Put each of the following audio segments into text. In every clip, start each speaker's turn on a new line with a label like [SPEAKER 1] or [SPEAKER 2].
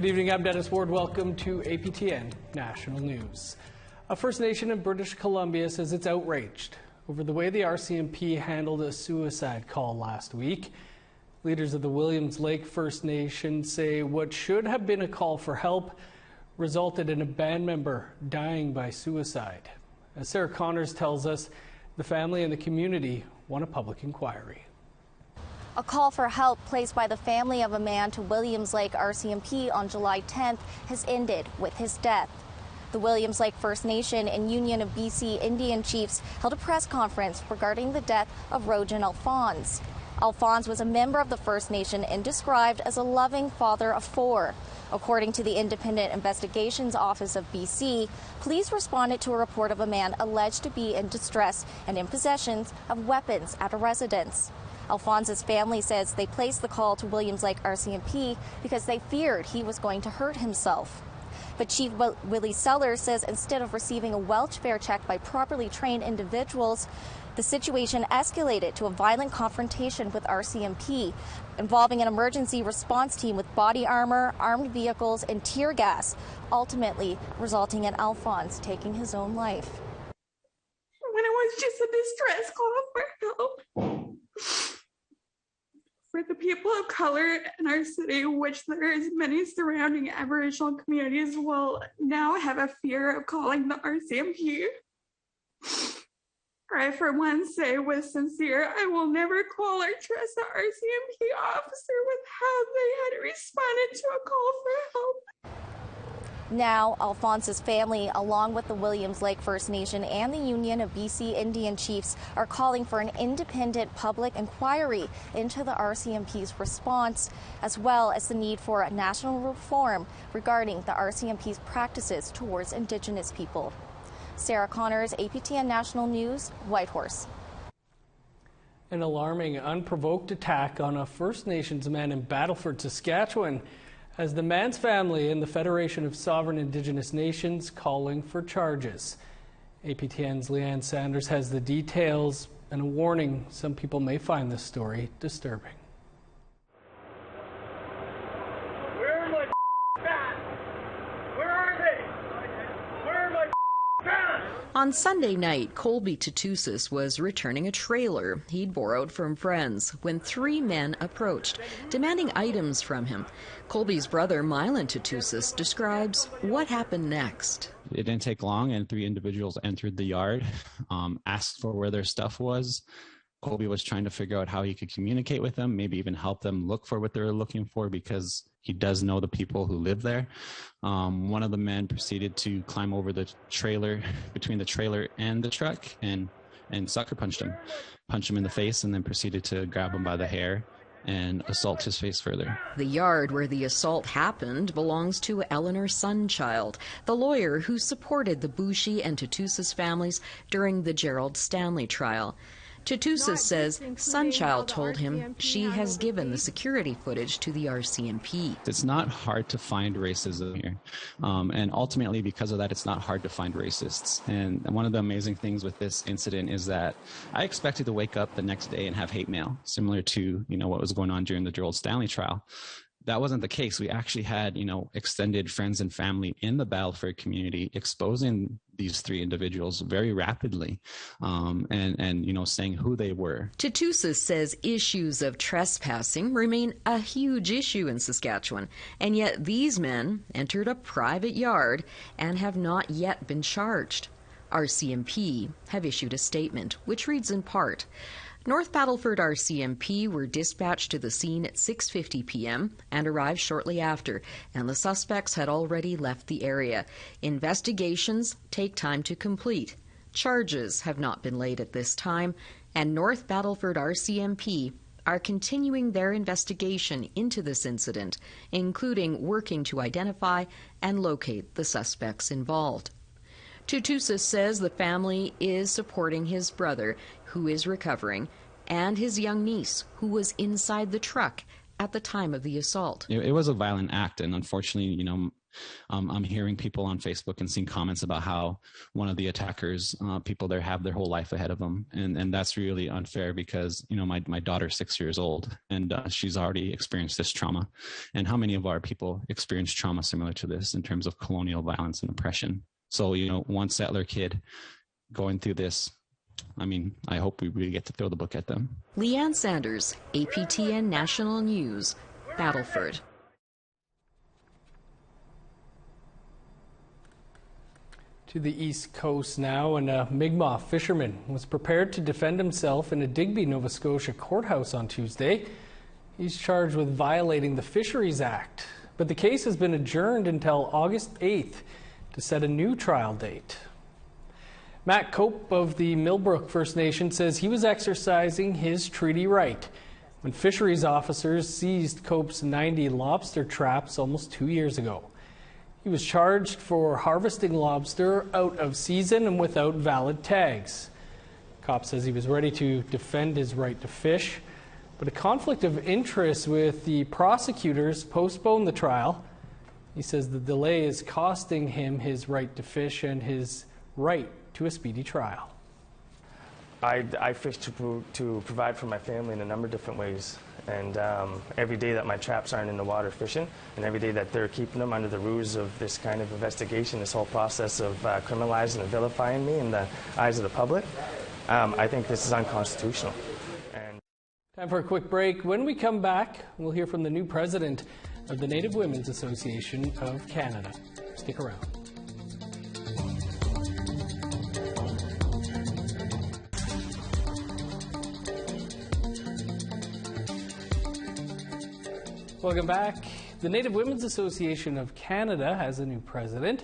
[SPEAKER 1] Good evening, I'm Dennis Ward. Welcome to APTN National News. A First Nation in British Columbia says it's outraged over the way the RCMP handled a suicide call last week. Leaders of the Williams Lake First Nation say what should have been a call for help resulted in a band member dying by suicide. As Sarah Connors tells us, the family and the community want a public inquiry.
[SPEAKER 2] A call for help placed by the family of a man to Williams Lake RCMP on July 10th has ended with his death. The Williams Lake First Nation and Union of BC Indian Chiefs held a press conference regarding the death of Rojan Alphonse. Alphonse was a member of the First Nation and described as a loving father of four. According to the Independent Investigations Office of BC, police responded to a report of a man alleged to be in distress and in possession of weapons at a residence. Alphonse's family says they placed the call to Williams Lake RCMP because they feared he was going to hurt himself. But Chief Willie Sellers says instead of receiving a welfare check by properly trained individuals, the situation escalated to a violent confrontation with RCMP, involving an emergency response team with body armor, armed vehicles, and tear gas, ultimately resulting in Alphonse taking his own life.
[SPEAKER 3] When it was just a distress call for help for the people of color in our city, which there is many surrounding Aboriginal communities will now have a fear of calling the RCMP. I, for one, say with sincere, I will never call or trust the RCMP officer with how they had responded to a call for help.
[SPEAKER 2] Now, Alphonse's family, along with the Williams Lake First Nation and the Union of BC Indian Chiefs, are calling for an independent public inquiry into the RCMP's response, as well as the need for a national reform regarding the RCMP's practices towards Indigenous people. Sarah Connors, APTN National News, Whitehorse.
[SPEAKER 1] An alarming, unprovoked attack on a First Nations man in Battleford, Saskatchewan, has the man's family and the Federation of Sovereign Indigenous Nations calling for charges. APTN's Leanne Sanders has the details and a warning: some people may find this story disturbing.
[SPEAKER 4] Where are my guns? Where are they? Where are my guns?
[SPEAKER 5] On Sunday night, Colby Tatusis was returning a trailer he'd borrowed from friends when three men approached, demanding items from him. Colby's brother, Mylan Tatusis, describes what happened next.
[SPEAKER 6] It didn't take long, and three individuals entered the yard, asked for where their stuff was. Colby was trying to figure out how he could communicate with them, maybe even help them look for what they were looking for, because he does know the people who live there. One of the men proceeded to climb over the trailer, between the trailer and the truck, and sucker punched him in the face, and then proceeded to grab him by the hair and assault his face further.
[SPEAKER 5] The yard where the assault happened belongs to Eleanor Sunchild, the lawyer who supported the Boucher and Tatusis families during the Gerald Stanley trial. Tatusis says Sunchild told him she has given the security footage to the RCMP.
[SPEAKER 6] It's not hard to find racism here. And ultimately, because of that, it's not hard to find racists. And one of the amazing things with this incident is that I expected to wake up the next day and have hate mail, similar to, what was going on during the Gerald Stanley trial. That wasn't the case. We actually had, extended friends and family in the Battleford community exposing these three individuals very rapidly, and saying who they were.
[SPEAKER 5] Tatusis says issues of trespassing remain a huge issue in Saskatchewan, and yet these men entered a private yard and have not yet been charged. RCMP have issued a statement, which reads in part, North Battleford RCMP were dispatched to the scene at 6:50 p.m. and arrived shortly after, and the suspects had already left the area. Investigations take time to complete. Charges have not been laid at this time, and North Battleford RCMP are continuing their investigation into this incident, including working to identify and locate the suspects involved. Tatusis says the family is supporting his brother, who is recovering, and his young niece, who was inside the truck at the time of the assault.
[SPEAKER 6] It was a violent act, and unfortunately, I'm hearing people on Facebook and seeing comments about how one of the attackers, people there have their whole life ahead of them. And that's really unfair because, my daughter's 6 years old and she's already experienced this trauma. And how many of our people experience trauma similar to this in terms of colonial violence and oppression? So, one settler kid going through this, I hope we really get to throw the book at them.
[SPEAKER 5] Leanne Sanders, APTN National News, Battleford.
[SPEAKER 1] To the east coast now, and a Mi'kmaq fisherman was prepared to defend himself in a Digby, Nova Scotia courthouse on Tuesday. He's charged with violating the Fisheries Act, but the case has been adjourned until August 8th to set a new trial date. Matt Cope of the Millbrook First Nation says he was exercising his treaty right when fisheries officers seized Cope's 90 lobster traps almost 2 years ago. He was charged for harvesting lobster out of season and without valid tags. Cope says he was ready to defend his right to fish, but a conflict of interest with the prosecutors postponed the trial. He says the delay is costing him his right to fish and his right to a speedy trial.
[SPEAKER 7] I fish to provide for my family in a number of different ways. And every day that my traps aren't in the water fishing, and every day that they're keeping them under the ruse of this kind of investigation, this whole process of criminalizing and vilifying me in the eyes of the public, I think this is unconstitutional.
[SPEAKER 1] Time for a quick break. When we come back, we'll hear from the new president of the Native Women's Association of Canada. Stick around. Welcome back. The Native Women's Association of Canada has a new president.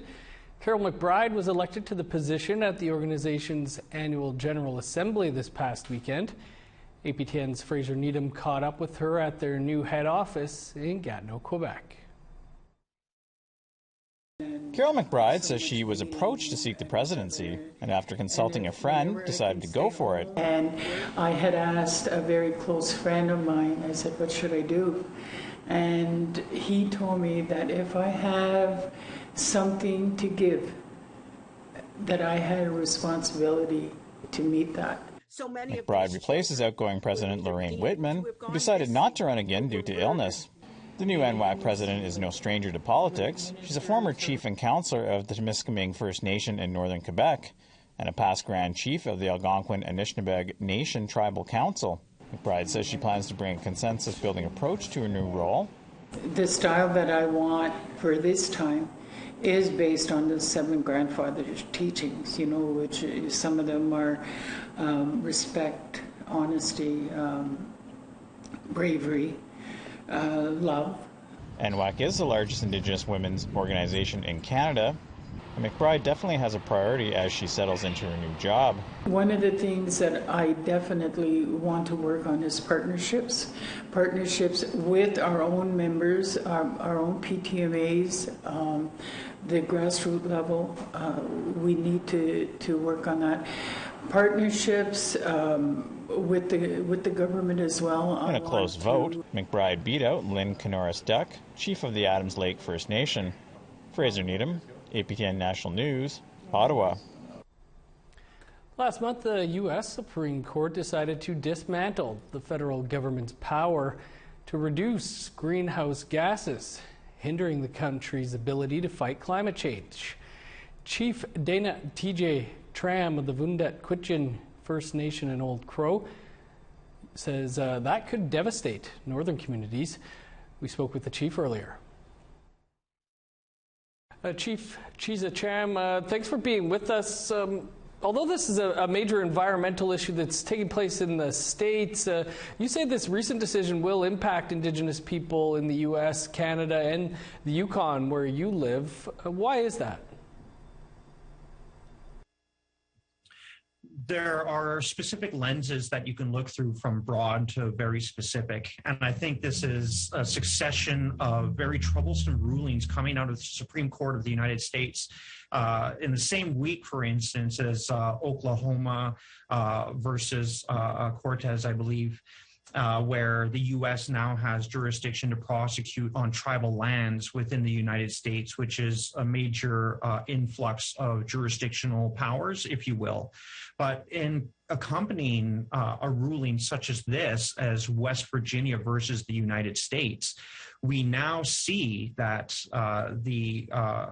[SPEAKER 1] Carol McBride was elected to the position at the organization's annual General Assembly this past weekend. APTN's Fraser Needham caught up with her at their new head office in Gatineau, Quebec.
[SPEAKER 8] Carol McBride says she was approached to seek the presidency, and after consulting a friend, decided to go for it.
[SPEAKER 9] And I had asked a very close friend of mine, I said, what should I do? And he told me that if I have something to give, that I had a responsibility to meet that.
[SPEAKER 8] McBride replaces outgoing President Lorraine Whitman, who decided not to run again due to illness. The new NWAC president is no stranger to politics. She's a former chief and councillor of the Temiskaming First Nation in northern Quebec, and a past Grand Chief of the Algonquin Anishinaabeg Nation Tribal Council. McBride says she plans to bring a consensus-building approach to her new role.
[SPEAKER 9] The style that I want for this time is based on the 7 grandfathers' teachings, which some of them are respect, honesty, bravery, love.
[SPEAKER 8] NWAC is the largest Indigenous women's organization in Canada. McBride definitely has a priority as she settles into her new job.
[SPEAKER 9] One of the things that I definitely want to work on is partnerships with our own members, our own PTMAs, the grassroots level. We need to work on that. Partnerships with the government as well.
[SPEAKER 8] In a close vote, McBride beat out Lynn Canoris-Duck, chief of the Adams Lake First Nation. Fraser Needham, APTN National News, Ottawa.
[SPEAKER 1] Last month, the U.S. Supreme Court decided to dismantle the federal government's power to reduce greenhouse gases, hindering the country's ability to fight climate change. Chief Dana T.J. Tram of the Woondet Quitchin First Nation in Old Crow says that could devastate northern communities. We spoke with the chief earlier. Chief Chiza Cham, thanks for being with us. Although this is a major environmental issue that's taking place in the States, you say this recent decision will impact Indigenous people in the U.S., Canada, and the Yukon where you live. Why is that?
[SPEAKER 10] There are specific lenses that you can look through from broad to very specific. And I think this is a succession of very troublesome rulings coming out of the Supreme Court of the United States. In the same week, for instance, as Oklahoma versus Cortez, I believe, where the U.S. now has jurisdiction to prosecute on tribal lands within the United States, which is a major influx of jurisdictional powers, if you will. But in accompanying a ruling such as this, as West Virginia versus the United States, we now see that the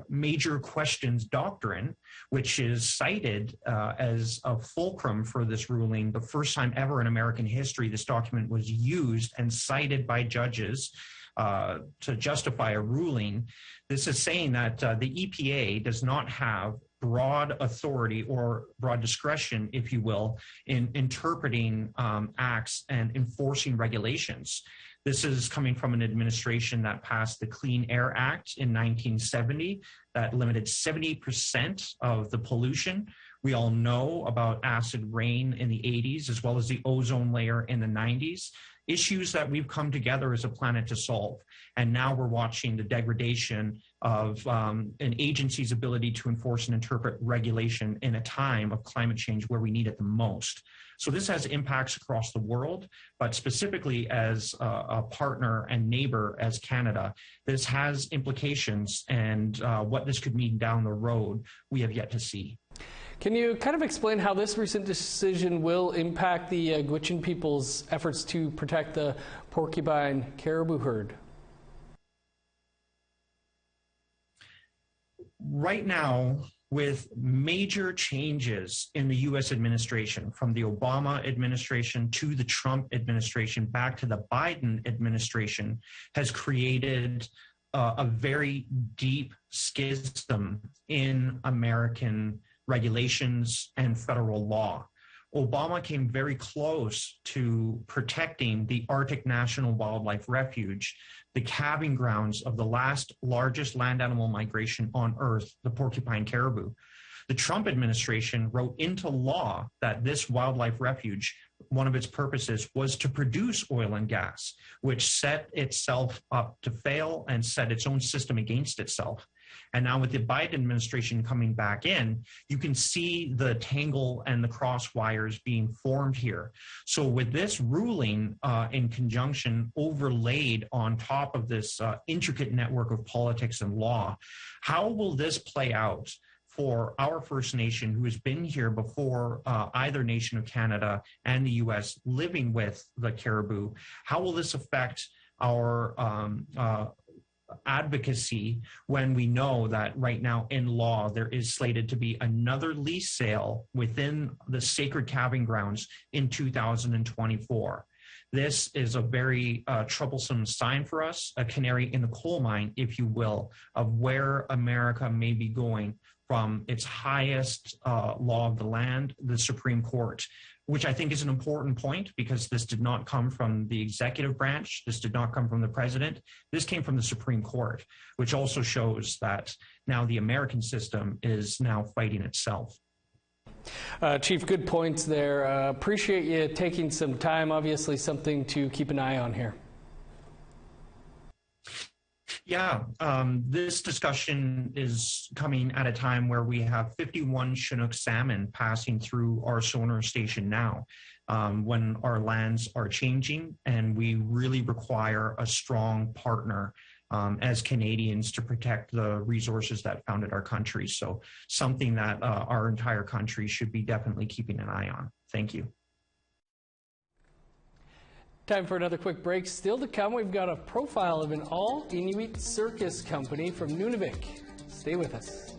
[SPEAKER 10] major questions doctrine, which is cited as a fulcrum for this ruling, the first time ever in American history this document was used and cited by judges to justify a ruling. This is saying that the EPA does not have broad authority or broad discretion, if you will, in interpreting acts and enforcing regulations. This is coming from an administration that passed the Clean Air Act in 1970 that limited 70% of the pollution. We all know about acid rain in the 80s, as well as the ozone layer in the 90s, issues that we've come together as a planet to solve. And now we're watching the degradation of an agency's ability to enforce and interpret regulation in a time of climate change where we need it the most. So this has impacts across the world, but specifically as a partner and neighbor as Canada, this has implications, and what this could mean down the road, we have yet to see.
[SPEAKER 1] Can you kind of explain how this recent decision will impact the Gwich'in people's efforts to protect the porcupine caribou herd?
[SPEAKER 10] Right now, with major changes in the U.S. administration, from the Obama administration to the Trump administration back to the Biden administration, has created a very deep schism in American regulations and federal law. Obama came very close to protecting the Arctic National Wildlife Refuge, the calving grounds of the last largest land animal migration on Earth, the porcupine caribou. The Trump administration wrote into law that this wildlife refuge, one of its purposes was to produce oil and gas, which set itself up to fail and set its own system against itself. And now with the Biden administration coming back in, you can see the tangle and the cross wires being formed here. So with this ruling in conjunction overlaid on top of this intricate network of politics and law, how will this play out for our First Nation who has been here before either nation of Canada and the U.S. living with the caribou? How will this affect our advocacy when we know that right now in law there is slated to be another lease sale within the sacred calving grounds in 2024? This is a very troublesome sign for us, a canary in the coal mine, if you will, of where America may be going from its highest law of the land, the Supreme Court, which I think is an important point because this did not come from the executive branch. This did not come from the president. This came from the Supreme Court, which also shows that now the American system is now fighting itself.
[SPEAKER 1] Chief, good points there. Appreciate you taking some time. Obviously something to keep an eye on here.
[SPEAKER 10] Yeah, this discussion is coming at a time where we have 51 Chinook salmon passing through our sonar station now, when our lands are changing, and we really require a strong partner as Canadians to protect the resources that founded our country. So something that our entire country should be definitely keeping an eye on. Thank you.
[SPEAKER 1] Time for another quick break. Still to come, we've got a profile of an all-Inuit circus company from Nunavik. Stay with us.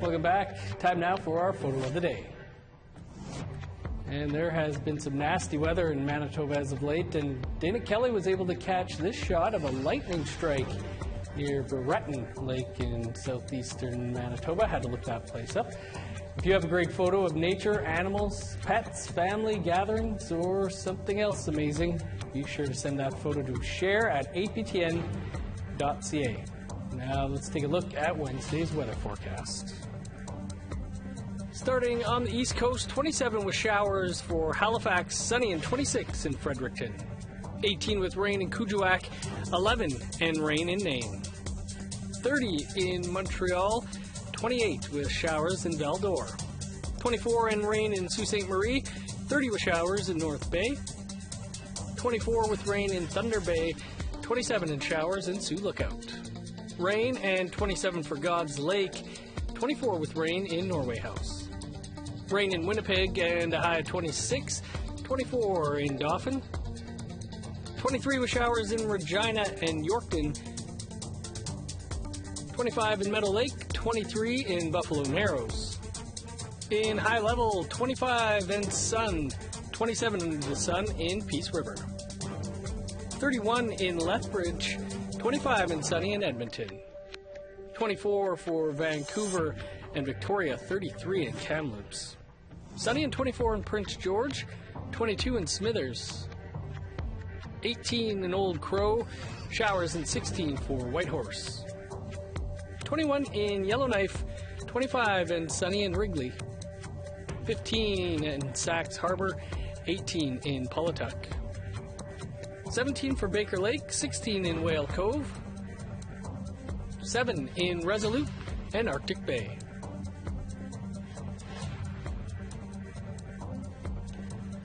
[SPEAKER 1] Welcome back. Time now for our photo of the day. And there has been some nasty weather in Manitoba as of late, and Dana Kelly was able to catch this shot of a lightning strike near Brereton Lake in southeastern Manitoba. Had to look that place up. If you have a great photo of nature, animals, pets, family gatherings, or something else amazing, be sure to send that photo to share@aptn.ca. Now let's take a look at Wednesday's weather forecast. Starting on the East Coast, 27 with showers for Halifax, sunny and 26 in Fredericton. 18 with rain in Kuujjuaq, 11 and rain in Nain. 30 in Montreal, 28 with showers in Val d'Or, 24 and rain in Sault Ste. Marie, 30 with showers in North Bay, 24 with rain in Thunder Bay, 27 in showers in Sioux Lookout. Rain and 27 for God's Lake, 24 with rain in Norway House. Rain in Winnipeg and a high of 26, 24 in Dauphin, 23 with showers in Regina and Yorkton, 25 in Meadow Lake, 23 in Buffalo Narrows. In High Level, 25 and sun, 27 in the sun in Peace River. 31 in Lethbridge, 25 and sunny in Edmonton. 24 for Vancouver and Victoria, 33 in Kamloops. Sunny and 24 in Prince George, 22 in Smithers. 18 in Old Crow, showers and 16 for Whitehorse. 21 in Yellowknife, 25 and sunny in Wrigley. 15 in Sax Harbor, 18 in Pawatuck. 17 for Baker Lake, 16 in Whale Cove, 7 in Resolute and Arctic Bay.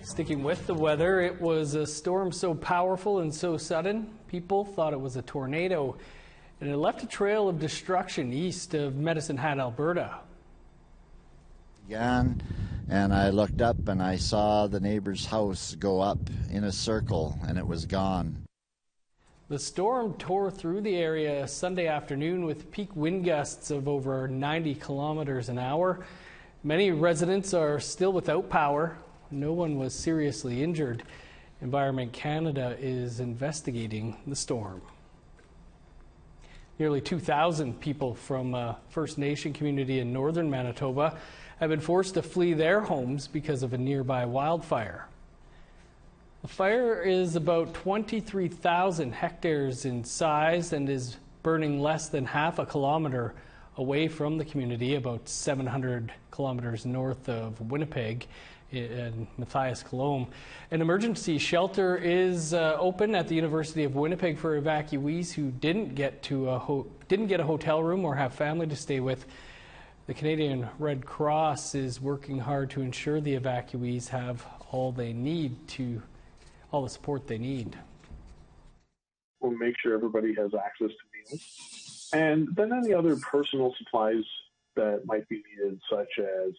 [SPEAKER 1] Sticking with the weather, it was a storm so powerful and so sudden, people thought it was a tornado, and it left a trail of destruction east of Medicine Hat, Alberta.
[SPEAKER 11] And I looked up and I saw the neighbor's house go up in a circle, and it was gone.
[SPEAKER 1] The storm tore through the area Sunday afternoon with peak wind gusts of over 90 kilometers an hour. Many residents are still without power. No one was seriously injured. Environment Canada is investigating the storm. Nearly 2,000 people from a First Nation community in northern Manitoba have been forced to flee their homes because of a nearby wildfire. The fire is about 23,000 hectares in size and is burning less than half a kilometer away from the community, about 700 kilometers north of Winnipeg in Matthias Colomb. An emergency shelter is open at the University of Winnipeg for evacuees who didn't get a hotel room or have family to stay with. The Canadian Red Cross is working hard to ensure the evacuees have all the support they need.
[SPEAKER 12] We'll make sure everybody has access to meals. And then any other personal supplies that might be needed, such as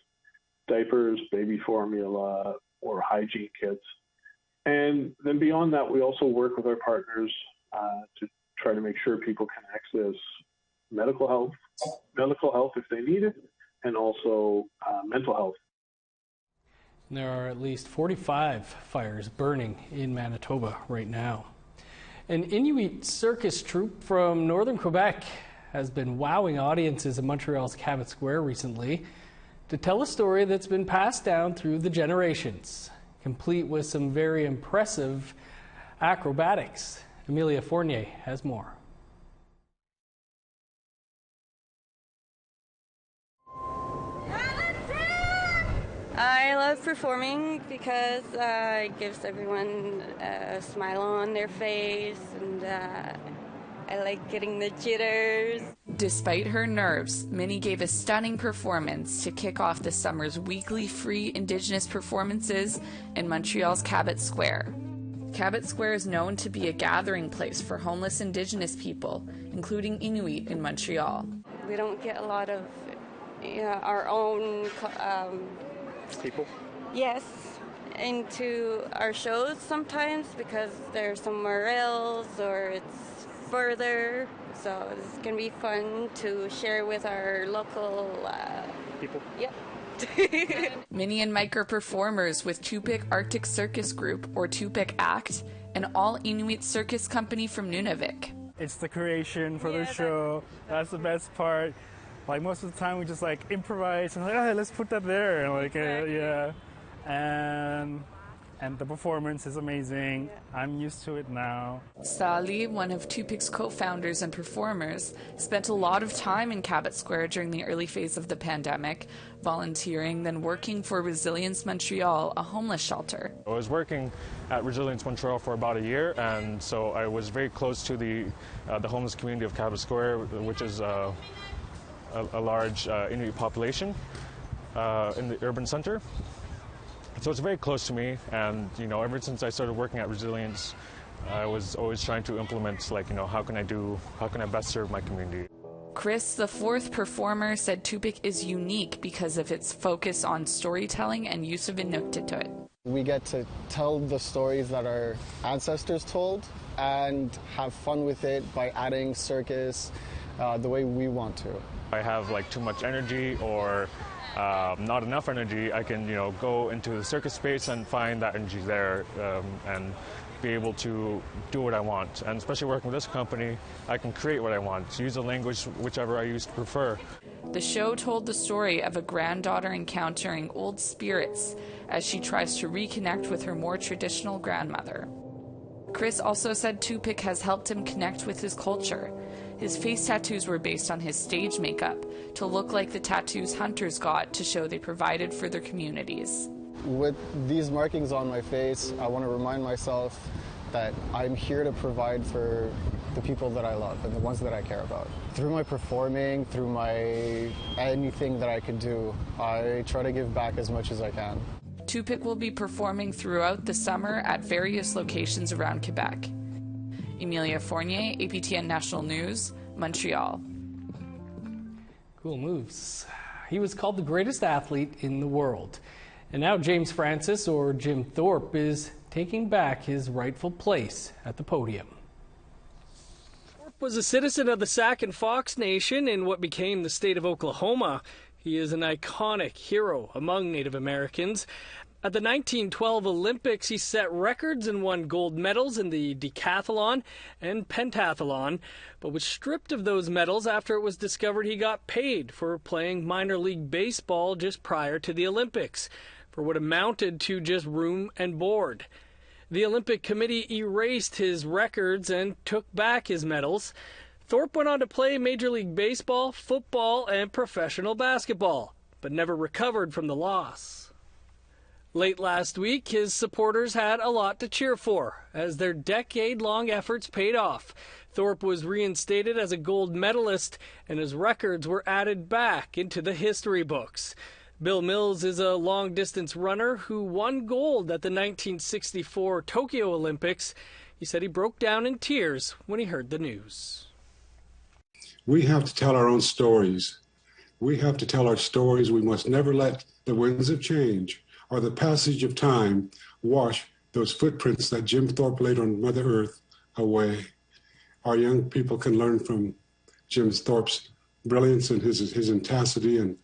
[SPEAKER 12] diapers, baby formula, or hygiene kits. And then beyond that, we also work with our partners to try to make sure people can access medical health if they need it, and also mental health.
[SPEAKER 1] There are at least 45 fires burning in Manitoba right now. An Inuit circus troupe from northern Quebec has been wowing audiences in Montreal's Cabot Square recently to tell a story that's been passed down through the generations, complete with some very impressive acrobatics. Amelia Fournier has more.
[SPEAKER 13] I love performing because it gives everyone a smile on their face, and I like getting the jitters.
[SPEAKER 14] Despite her nerves, Minnie gave a stunning performance to kick off the summer's weekly free Indigenous performances in Montreal's Cabot Square. Cabot Square is known to be a gathering place for homeless Indigenous people, including Inuit in Montreal.
[SPEAKER 13] We don't get a lot of our own
[SPEAKER 12] people?
[SPEAKER 13] Yes, into our shows sometimes because they're somewhere else or it's further. So it's going to be fun to share with our local
[SPEAKER 12] people.
[SPEAKER 13] Yep.
[SPEAKER 14] Minnie and Mike are performers with Tupik Arctic Circus Group, or Tupik Act, an all-Inuit circus company from Nunavik.
[SPEAKER 15] It's the creation for the show. That's the best part. Like most of the time we just like improvise and like, oh, let's put that there, and like and and the performance is amazing. I'm used to it now.
[SPEAKER 14] Sali, one of Tupic's co-founders and performers, spent a lot of time in Cabot Square during the early phase of the pandemic, volunteering, then working for Resilience Montreal, a homeless shelter.
[SPEAKER 16] I was working at Resilience Montreal for about a year, and so I was very close to the homeless community of Cabot Square, which is a large Inuit population in the urban center. So it's very close to me, and ever since I started working at Resilience, I was always trying to implement, how can I best serve my community.
[SPEAKER 14] Chris, the fourth performer, said Tupic is unique because of its focus on storytelling and use of Inuktitut.
[SPEAKER 17] We get to tell the stories that our ancestors told and have fun with it by adding circus the way we want to.
[SPEAKER 16] I have too much energy or not enough energy, I can go into the circus space and find that energy there and be able to do what I want. And especially working with this company, I can create what I want, use a language whichever I used to prefer.
[SPEAKER 14] The show told the story of a granddaughter encountering old spirits as she tries to reconnect with her more traditional grandmother. Chris also said Tupic has helped him connect with his culture. His face tattoos were based on his stage makeup to look like the tattoos hunters got to show they provided for their communities.
[SPEAKER 17] With these markings on my face, I want to remind myself that I'm here to provide for the people that I love and the ones that I care about. Through my performing, through my anything that I can do, I try to give back as much as I can.
[SPEAKER 14] Tupic will be performing throughout the summer at various locations around Quebec. Emilia Fournier, APTN National News, Montreal.
[SPEAKER 1] Cool moves. He was called the greatest athlete in the world. And now James Francis, or Jim Thorpe, is taking back his rightful place at the podium. Thorpe was a citizen of the Sac and Fox Nation in what became the state of Oklahoma. He is an iconic hero among Native Americans. At the 1912 Olympics, he set records and won gold medals in the decathlon and pentathlon, but was stripped of those medals after it was discovered he got paid for playing minor league baseball just prior to the Olympics, for what amounted to just room and board. The Olympic Committee erased his records and took back his medals. Thorpe went on to play Major League Baseball, football, and professional basketball, but never recovered from the loss. Late last week, his supporters had a lot to cheer for, as their decade-long efforts paid off. Thorpe was reinstated as a gold medalist, and his records were added back into the history books. Bill Mills is a long-distance runner who won gold at the 1964 Tokyo Olympics. He said he broke down in tears when he heard the news.
[SPEAKER 18] We have to tell our own stories. We have to tell our stories. We must never let the winds of change or the passage of time wash those footprints that Jim Thorpe laid on Mother Earth away. Our young people can learn from Jim Thorpe's brilliance and his intensity, and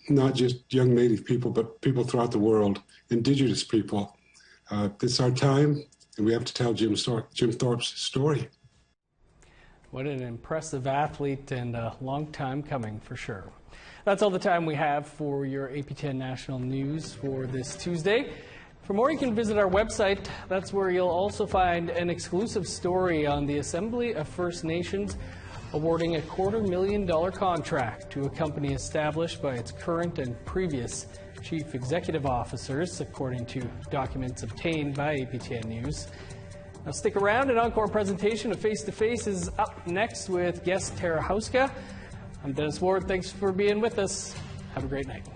[SPEAKER 18] not just young Native people, but people throughout the world, Indigenous people. It's our time, and we have to tell Jim Thorpe's story.
[SPEAKER 1] What an impressive athlete, and a long time coming for sure. That's all the time we have for your APTN National News for this Tuesday. For more, you can visit our website. That's where you'll also find an exclusive story on the Assembly of First Nations awarding a $250,000 contract to a company established by its current and previous chief executive officers, according to documents obtained by APTN News. Now stick around. An encore presentation of Face to Face is up next with guest Tara Hauska. I'm Dennis Ward. Thanks for being with us. Have a great night.